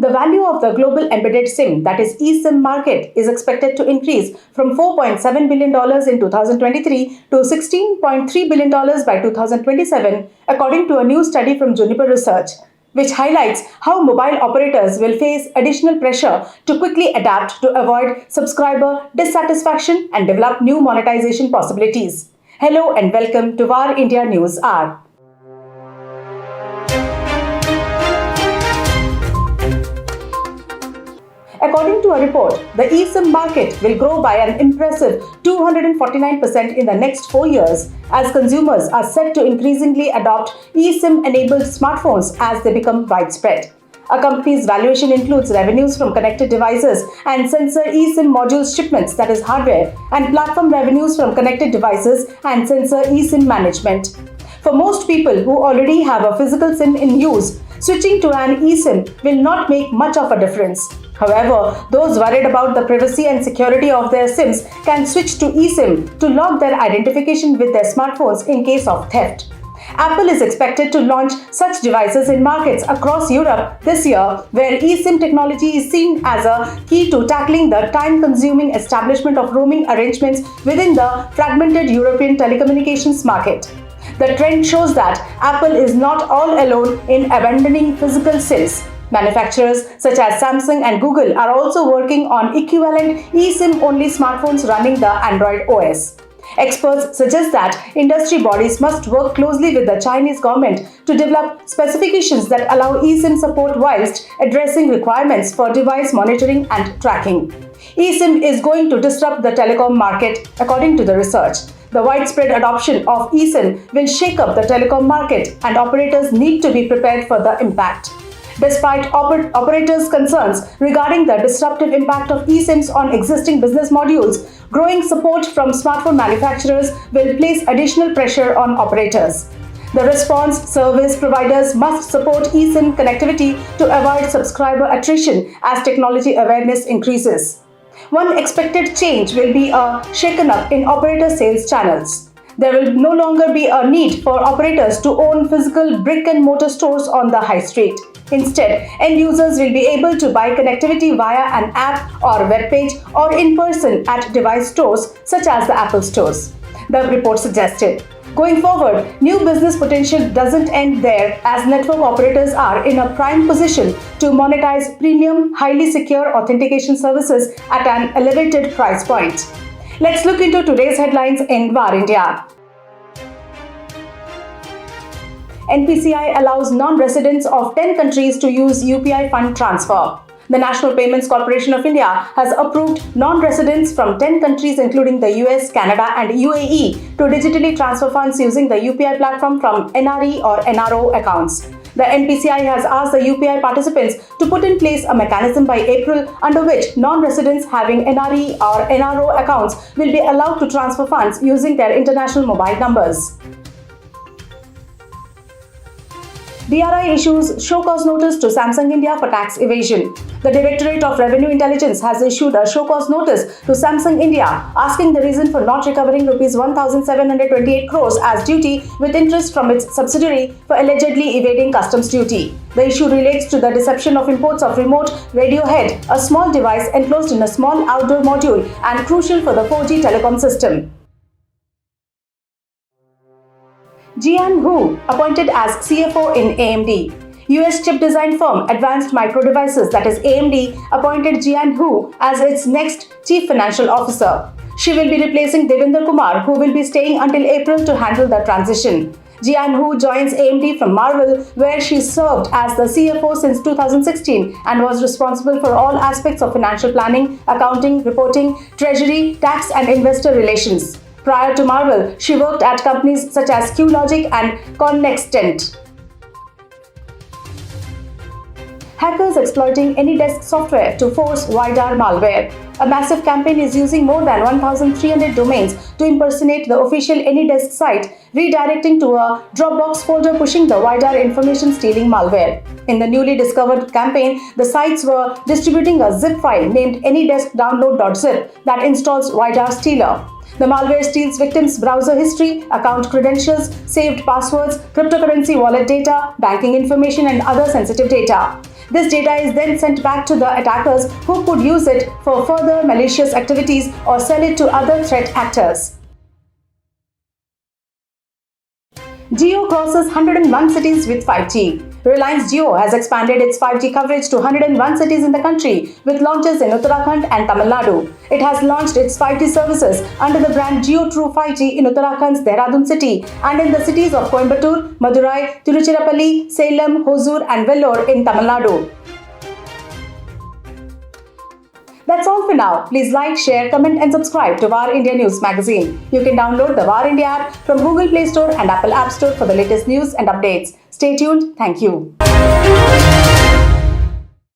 The value of the global embedded SIM, that is eSIM market, is expected to increase from $4.7 billion in 2023 to $16.3 billion by 2027, according to a new study from Juniper Research, which highlights how mobile operators will face additional pressure to quickly adapt to avoid subscriber dissatisfaction and develop new monetization possibilities. Hello and welcome to VARINDIA News Hour. According to a report, the eSIM market will grow by an impressive 249% in the next 4 years, as consumers are set to increasingly adopt eSIM-enabled smartphones as they become widespread. A company's valuation includes revenues from connected devices and sensor eSIM modules shipments, that is hardware, and platform revenues from connected devices and sensor eSIM management. For most people who already have a physical SIM in use, switching to an eSIM will not make much of a difference. However, those worried about the privacy and security of their SIMs can switch to eSIM to log their identification with their smartphones in case of theft. Apple is expected to launch such devices in markets across Europe this year, where eSIM technology is seen as a key to tackling the time-consuming establishment of roaming arrangements within the fragmented European telecommunications market. The trend shows that Apple is not all alone in abandoning physical SIMs. Manufacturers such as Samsung and Google are also working on equivalent eSIM-only smartphones running the Android OS. Experts suggest that industry bodies must work closely with the Chinese government to develop specifications that allow eSIM support whilst addressing requirements for device monitoring and tracking. eSIM is going to disrupt the telecom market, according to the research. The widespread adoption of eSIM will shake up the telecom market, and operators need to be prepared for the impact. Despite operators' concerns regarding the disruptive impact of eSIMs on existing business modules, growing support from smartphone manufacturers will place additional pressure on operators. The response service providers must support eSIM connectivity to avoid subscriber attrition as technology awareness increases. One expected change will be a shaken-up in operator sales channels. There will no longer be a need for operators to own physical brick-and-mortar stores on the high street. Instead, end users will be able to buy connectivity via an app or web page or in person at device stores such as the Apple stores, the report suggested. Going forward, new business potential doesn't end there, as network operators are in a prime position to monetize premium, highly secure authentication services at an elevated price point. Let's look into today's headlines in VARINDIA. NPCI allows non-residents of 10 countries to use UPI fund transfer. The National Payments Corporation of India has approved non-residents from 10 countries including the US, Canada and UAE to digitally transfer funds using the UPI platform from NRE or NRO accounts. The NPCI has asked the UPI participants to put in place a mechanism by April under which non-residents having NRE or NRO accounts will be allowed to transfer funds using their international mobile numbers. DRI issues show cause notice to Samsung India for tax evasion. The Directorate of Revenue Intelligence has issued a show cause notice to Samsung India asking the reason for not recovering Rs 1,728 crores as duty with interest from its subsidiary for allegedly evading customs duty. The issue relates to the deception of imports of remote radio head, a small device enclosed in a small outdoor module and crucial for the 4G telecom system. Jian Hu appointed as CFO in AMD. US chip design firm Advanced Micro Devices, that is AMD, appointed Jian Hu as its next Chief Financial Officer. She will be replacing Devinder Kumar, who will be staying until April to handle the transition. Jian Hu joins AMD from Marvell, where she served as the CFO since 2016 and was responsible for all aspects of financial planning, accounting, reporting, treasury, tax and investor relations. Prior to Marvell, she worked at companies such as QLogic and Connextent. Hackers exploiting AnyDesk software to force Vidar malware. A massive campaign is using more than 1,300 domains to impersonate the official AnyDesk site, redirecting to a Dropbox folder pushing the Vidar information-stealing malware. In the newly discovered campaign, the sites were distributing a zip file named AnyDeskDownload.zip that installs Vidar Stealer. The malware steals victims' browser history, account credentials, saved passwords, cryptocurrency wallet data, banking information, and other sensitive data. This data is then sent back to the attackers, who could use it for further malicious activities or sell it to other threat actors. Jio crosses 101 cities with 5G. Reliance Jio has expanded its 5G coverage to 101 cities in the country with launches in Uttarakhand and Tamil Nadu. It has launched its 5G services under the brand Jio True 5G in Uttarakhand's Dehradun city and in the cities of Coimbatore, Madurai, Tiruchirappalli, Salem, Hosur and Vellore in Tamil Nadu. That's all for now. Please like, share, comment and subscribe to VARINDIA News magazine. You can download the VARINDIA app from Google Play Store and Apple App Store for the latest news and updates. Stay tuned. Thank you.